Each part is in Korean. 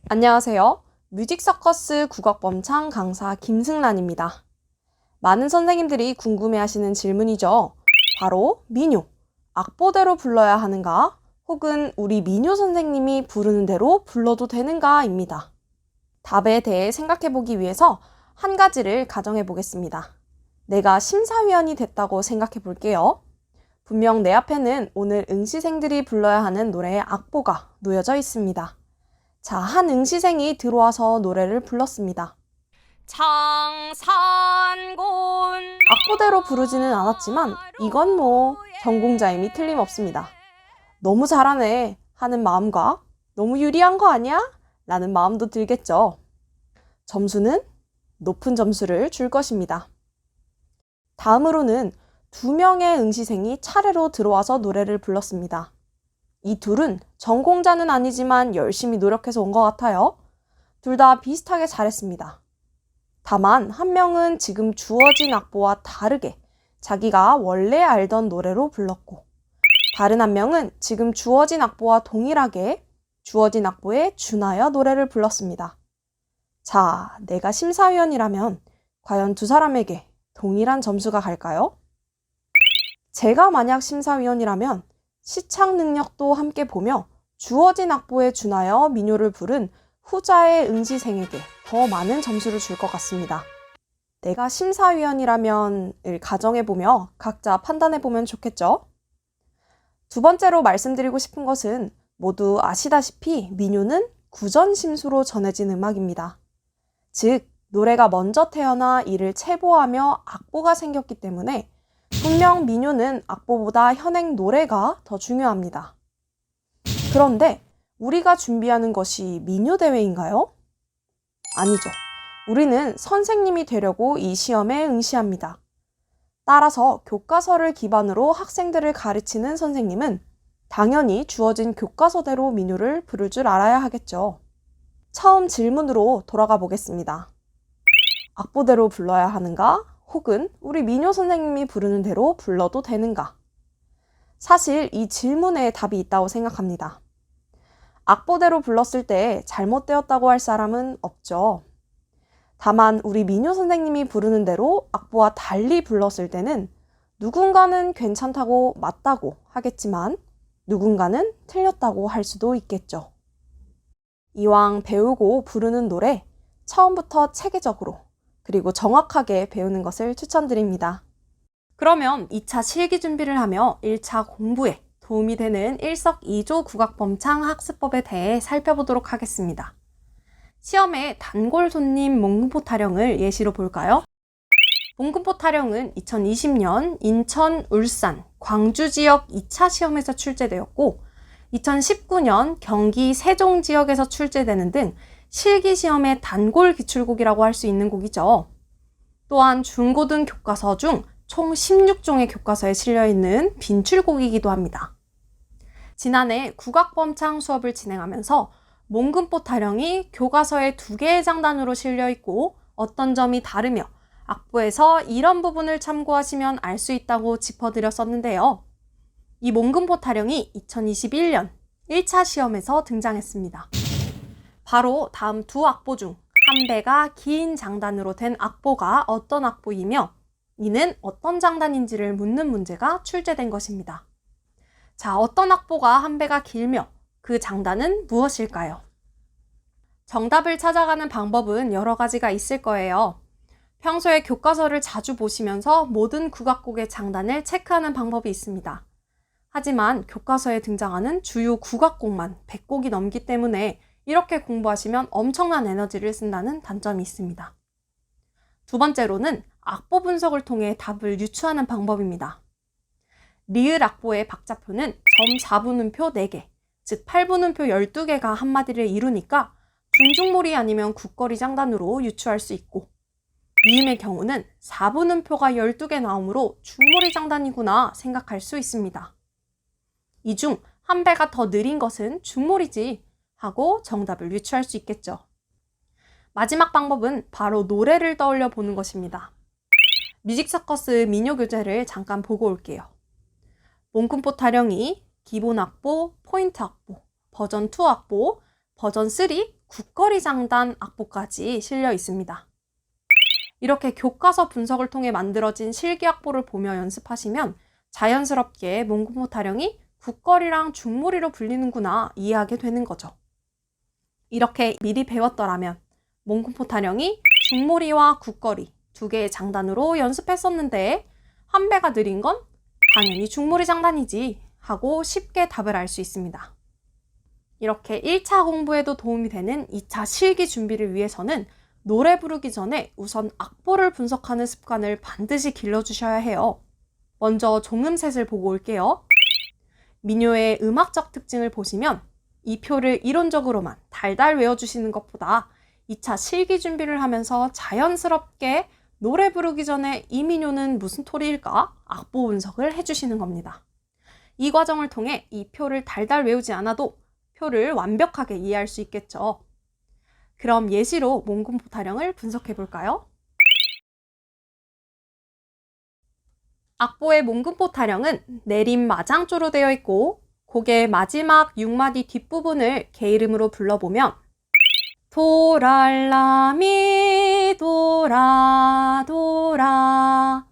안녕하세요. 뮤직서커스 국악범창 강사 김승란입니다. 많은 선생님들이 궁금해하시는 질문이죠. 바로 민요, 악보대로 불러야 하는가? 혹은 우리 민요 선생님이 부르는 대로 불러도 되는가입니다. 답에 대해 생각해보기 위해서 한 가지를 가정해 보겠습니다. 내가 심사위원이 됐다고 생각해 볼게요. 분명 내 앞에는 오늘 응시생들이 불러야 하는 노래의 악보가 놓여져 있습니다. 자, 한 응시생이 들어와서 노래를 불렀습니다. 창산곤 악보대로 부르지는 않았지만 이건 뭐 전공자임이 틀림없습니다. 너무 잘하네 하는 마음과 너무 유리한 거 아니야? 라는 마음도 들겠죠. 점수는 높은 점수를 줄 것입니다. 다음으로는 2명의 응시생이 차례로 들어와서 노래를 불렀습니다. 이 둘은 전공자는 아니지만 열심히 노력해서 온 것 같아요. 둘 다 비슷하게 잘했습니다. 다만 한 명은 지금 주어진 악보와 다르게 자기가 원래 알던 노래로 불렀고, 다른 한 명은 지금 주어진 악보와 동일하게 주어진 악보에 준하여 노래를 불렀습니다. 자, 내가 심사위원이라면 과연 두 사람에게 동일한 점수가 갈까요? 제가 만약 심사위원이라면 시창 능력도 함께 보며 주어진 악보에 준하여 민요를 부른 후자의 응시생에게 더 많은 점수를 줄 것 같습니다. 내가 심사위원이라면을 가정해보며 각자 판단해보면 좋겠죠? 두 번째로 말씀드리고 싶은 것은 모두 아시다시피 민요는 구전심수로 전해진 음악입니다. 즉, 노래가 먼저 태어나 이를 체보하며 악보가 생겼기 때문에 분명 민요는 악보보다 현행 노래가 더 중요합니다. 그런데 우리가 준비하는 것이 민요대회인가요? 아니죠. 우리는 선생님이 되려고 이 시험에 응시합니다. 따라서 교과서를 기반으로 학생들을 가르치는 선생님은 당연히 주어진 교과서대로 민요를 부를 줄 알아야 하겠죠. 처음 질문으로 돌아가 보겠습니다. 악보대로 불러야 하는가? 혹은 우리 민요 선생님이 부르는 대로 불러도 되는가? 사실 이 질문에 답이 있다고 생각합니다. 악보대로 불렀을 때 잘못되었다고 할 사람은 없죠. 다만 우리 민요 선생님이 부르는 대로 악보와 달리 불렀을 때는 누군가는 괜찮다고 맞다고 하겠지만 누군가는 틀렸다고 할 수도 있겠죠. 이왕 배우고 부르는 노래, 처음부터 체계적으로 그리고 정확하게 배우는 것을 추천드립니다. 그러면 2차 실기 준비를 하며 1차 공부에 도움이 되는 일석이조 국악범창 학습법에 대해 살펴보도록 하겠습니다. 시험의 단골 손님 몽금포 타령을 예시로 볼까요? 몽금포 타령은 2020년 인천, 울산, 광주 지역 2차 시험에서 출제되었고 2019년 경기 세종 지역에서 출제되는 등 실기시험의 단골 기출곡이라고 할 수 있는 곡이죠. 또한 중고등 교과서 중 총 16종의 교과서에 실려있는 빈출곡이기도 합니다. 지난해 국악범창 수업을 진행하면서 몽금포 타령이 교과서에 2개의 장단으로 실려있고 어떤 점이 다르며 악보에서 이런 부분을 참고하시면 알 수 있다고 짚어드렸었는데요. 이 몽금포 타령이 2021년 1차 시험에서 등장했습니다. 바로 다음 두 악보 중 한 배가 긴 장단으로 된 악보가 어떤 악보이며 이는 어떤 장단인지를 묻는 문제가 출제된 것입니다. 자, 어떤 악보가 한 배가 길며 그 장단은 무엇일까요? 정답을 찾아가는 방법은 여러 가지가 있을 거예요. 평소에 교과서를 자주 보시면서 모든 국악곡의 장단을 체크하는 방법이 있습니다. 하지만 교과서에 등장하는 주요 국악곡만 100곡이 넘기 때문에 이렇게 공부하시면 엄청난 에너지를 쓴다는 단점이 있습니다. 두 번째로는 악보 분석을 통해 답을 유추하는 방법입니다. 리을 악보의 박자표는 점 4분음표 4개, 즉 8분음표 12개가 한마디를 이루니까 중중몰이 아니면 국거리 장단으로 유추할 수 있고, 미음의 경우는 4분음표가 12개 나오므로 중몰이 장단이구나 생각할 수 있습니다. 이 중 한 배가 더 느린 것은 중몰이지 하고 정답을 유추할 수 있겠죠. 마지막 방법은 바로 노래를 떠올려 보는 것입니다. 뮤직서커스 민요 교재를 잠깐 보고 올게요. 몽금포 타령이 기본 악보, 포인트 악보, 버전 2 악보, 버전 3 국거리 장단 악보까지 실려 있습니다. 이렇게 교과서 분석을 통해 만들어진 실기 악보를 보며 연습하시면 자연스럽게 몽군포 타령이 국거리랑 중무리로 불리는구나 이해하게 되는 거죠. 이렇게 미리 배웠더라면 몽군포 타령이 중무리와 국거리 두 개의 장단으로 연습했었는데 한 배가 느린 건 당연히 중무리 장단이지 하고 쉽게 답을 알 수 있습니다. 이렇게 1차 공부에도 도움이 되는 2차 실기 준비를 위해서는 노래 부르기 전에 우선 악보를 분석하는 습관을 반드시 길러주셔야 해요. 먼저 종음셋을 보고 올게요. 민요의 음악적 특징을 보시면 이 표를 이론적으로만 달달 외워주시는 것보다 2차 실기 준비를 하면서 자연스럽게 노래 부르기 전에 이 민요는 무슨 토리일까? 악보 분석을 해주시는 겁니다. 이 과정을 통해 이 표를 달달 외우지 않아도 표를 완벽하게 이해할 수 있겠죠. 그럼 예시로 몽군포 타령을 분석해 볼까요? 악보의 몽군포 타령은 내림 마장조로 되어 있고 곡의 마지막 6마디 뒷부분을 개 이름으로 불러보면 도랄라미 도라 도라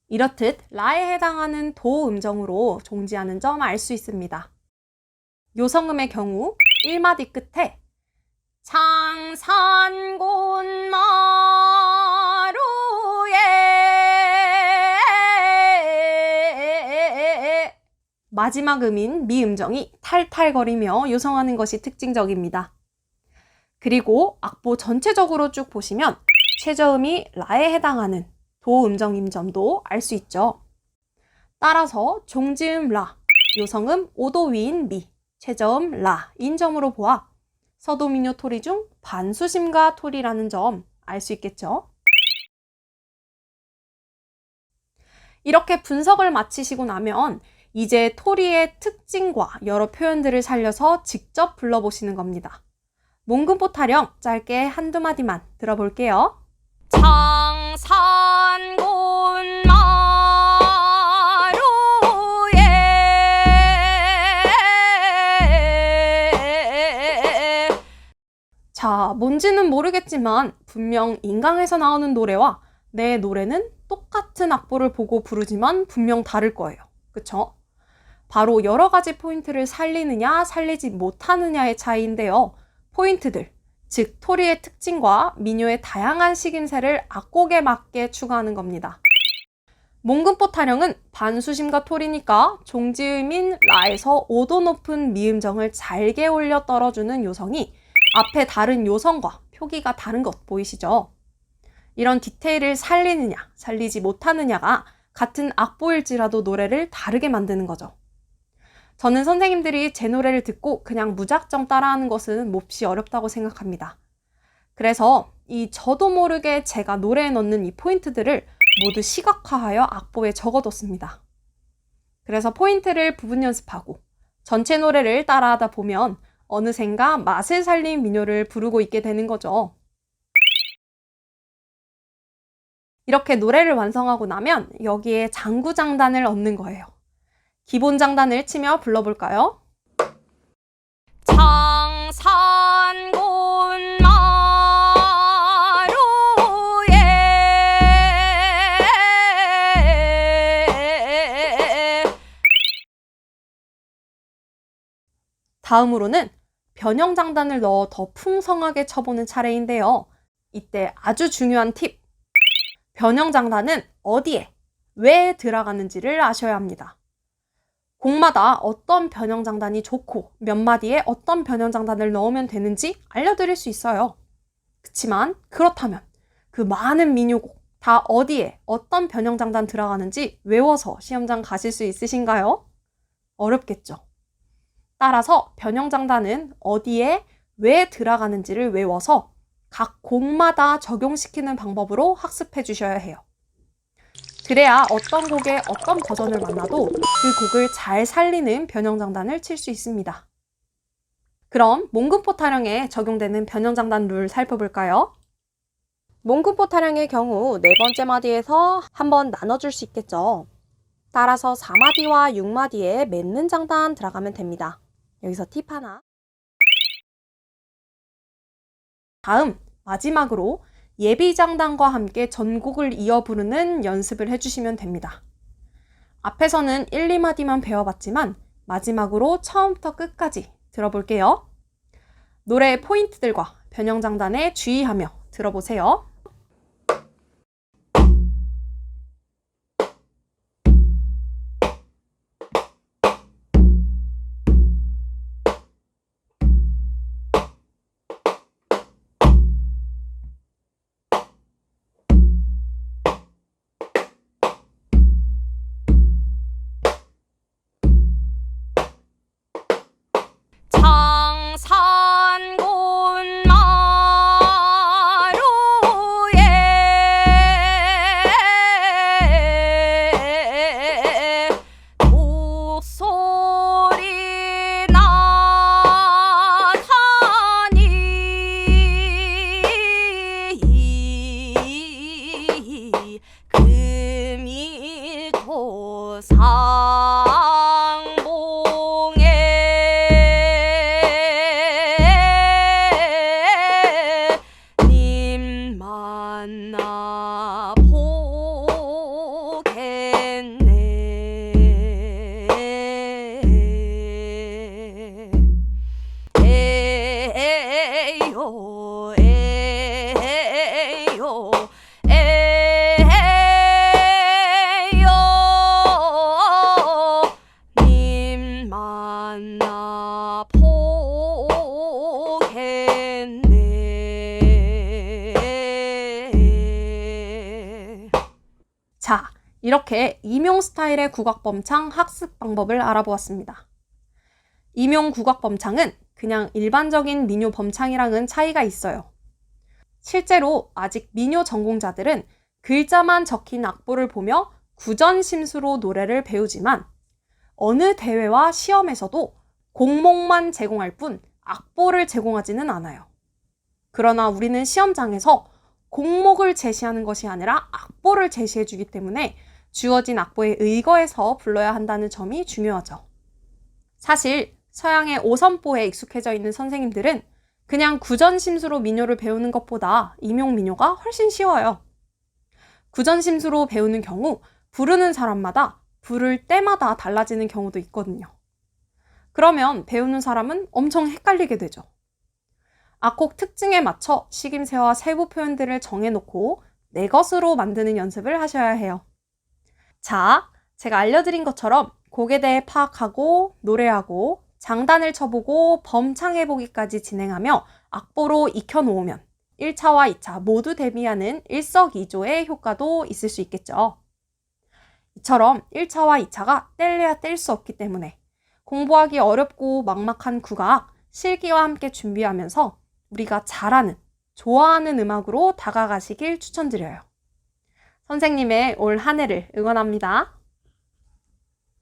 이렇듯 라에 해당하는 도 음정으로 종지하는 점 알 수 있습니다. 요성음의 경우 1마디 끝에 창산곤마루에 마지막 음인 미 음정이 탈탈거리며 요성하는 것이 특징적입니다. 그리고 악보 전체적으로 쭉 보시면 최저음이 라에 해당하는 도 음정인 점도 알 수 있죠. 따라서 종지음 라, 요성음 5도 위인 미, 최저음 라인 점으로 보아 서도민요 토리 중 반수심가 토리라는 점 알 수 있겠죠. 이렇게 분석을 마치시고 나면 이제 토리의 특징과 여러 표현들을 살려서 직접 불러보시는 겁니다. 몽군포 타령 짧게 한두 마디만 들어볼게요. 창산곤마루에 자, 뭔지는 모르겠지만 분명 인강에서 나오는 노래와 내 노래는 똑같은 악보를 보고 부르지만 분명 다를 거예요. 그쵸? 바로 여러 가지 포인트를 살리느냐 살리지 못하느냐의 차이인데요. 포인트들, 즉 토리의 특징과 민요의 다양한 식임새를 악곡에 맞게 추가하는 겁니다. 몽군포 타령은 반수심과 토리니까 종지음인 라에서 5도 높은 미음정을 잘게 올려 떨어주는 요성이 앞에 다른 요성과 표기가 다른 것 보이시죠? 이런 디테일을 살리느냐 살리지 못하느냐가 같은 악보일지라도 노래를 다르게 만드는 거죠. 저는 선생님들이 제 노래를 듣고 그냥 무작정 따라하는 것은 몹시 어렵다고 생각합니다. 그래서 이 저도 모르게 제가 노래에 넣는 이 포인트들을 모두 시각화하여 악보에 적어뒀습니다. 그래서 포인트를 부분 연습하고 전체 노래를 따라하다 보면 어느샌가 맛을 살린 민요를 부르고 있게 되는 거죠. 이렇게 노래를 완성하고 나면 여기에 장구장단을 얻는 거예요. 기본 장단을 치며 불러볼까요? 창산곤마루에 다음으로는 변형장단을 넣어 더 풍성하게 쳐보는 차례인데요. 이때 아주 중요한 팁! 변형장단은 어디에, 왜 들어가는지를 아셔야 합니다. 곡마다 어떤 변형장단이 좋고 몇 마디에 어떤 변형장단을 넣으면 되는지 알려드릴 수 있어요. 그치만 그렇다면 그 많은 민요곡 다 어디에 어떤 변형장단 들어가는지 외워서 시험장 가실 수 있으신가요? 어렵겠죠. 따라서 변형장단은 어디에 왜 들어가는지를 외워서 각 곡마다 적용시키는 방법으로 학습해 주셔야 해요. 그래야 어떤 곡의 어떤 버전을 만나도 그 곡을 잘 살리는 변형장단을 칠 수 있습니다. 그럼 몽군포 타령에 적용되는 변형장단 룰 살펴볼까요? 몽군포 타령의 경우 네 번째 마디에서 한번 나눠줄 수 있겠죠. 따라서 4마디와 6마디에 맺는 장단 들어가면 됩니다. 여기서 팁 하나. 다음 마지막으로 예비장단과 함께 전곡을 이어 부르는 연습을 해주시면 됩니다. 앞에서는 1, 2마디만 배워봤지만 마지막으로 처음부터 끝까지 들어볼게요. 노래의 포인트들과 변형장단에 주의하며 들어보세요. 자, 이렇게 임용 스타일의 국악범창 학습 방법을 알아보았습니다. 임용 국악범창은 그냥 일반적인 민요 범창이랑은 차이가 있어요. 실제로 아직 민요 전공자들은 글자만 적힌 악보를 보며 구전심수로 노래를 배우지만 어느 대회와 시험에서도 곡목만 제공할 뿐 악보를 제공하지는 않아요. 그러나 우리는 시험장에서 곡목을 제시하는 것이 아니라 악보를 제시해 주기 때문에 주어진 악보에 의거해서 불러야 한다는 점이 중요하죠. 사실 서양의 오선보에 익숙해져 있는 선생님들은 그냥 구전심수로 민요를 배우는 것보다 임용 민요가 훨씬 쉬워요. 구전심수로 배우는 경우 부르는 사람마다 부를 때마다 달라지는 경우도 있거든요. 그러면 배우는 사람은 엄청 헷갈리게 되죠. 악곡 특징에 맞춰 식임새와 세부 표현들을 정해놓고 내 것으로 만드는 연습을 하셔야 해요. 자, 제가 알려드린 것처럼 곡에 대해 파악하고 노래하고 장단을 쳐보고 범창해보기까지 진행하며 악보로 익혀놓으면 1차와 2차 모두 대비하는 일석이조의 효과도 있을 수 있겠죠. 이처럼 1차와 2차가 뗄래야 뗄 수 없기 때문에 공부하기 어렵고 막막한 국악, 실기와 함께 준비하면서 우리가 잘하는, 좋아하는 음악으로 다가가시길 추천드려요. 선생님의 올 한 해를 응원합니다.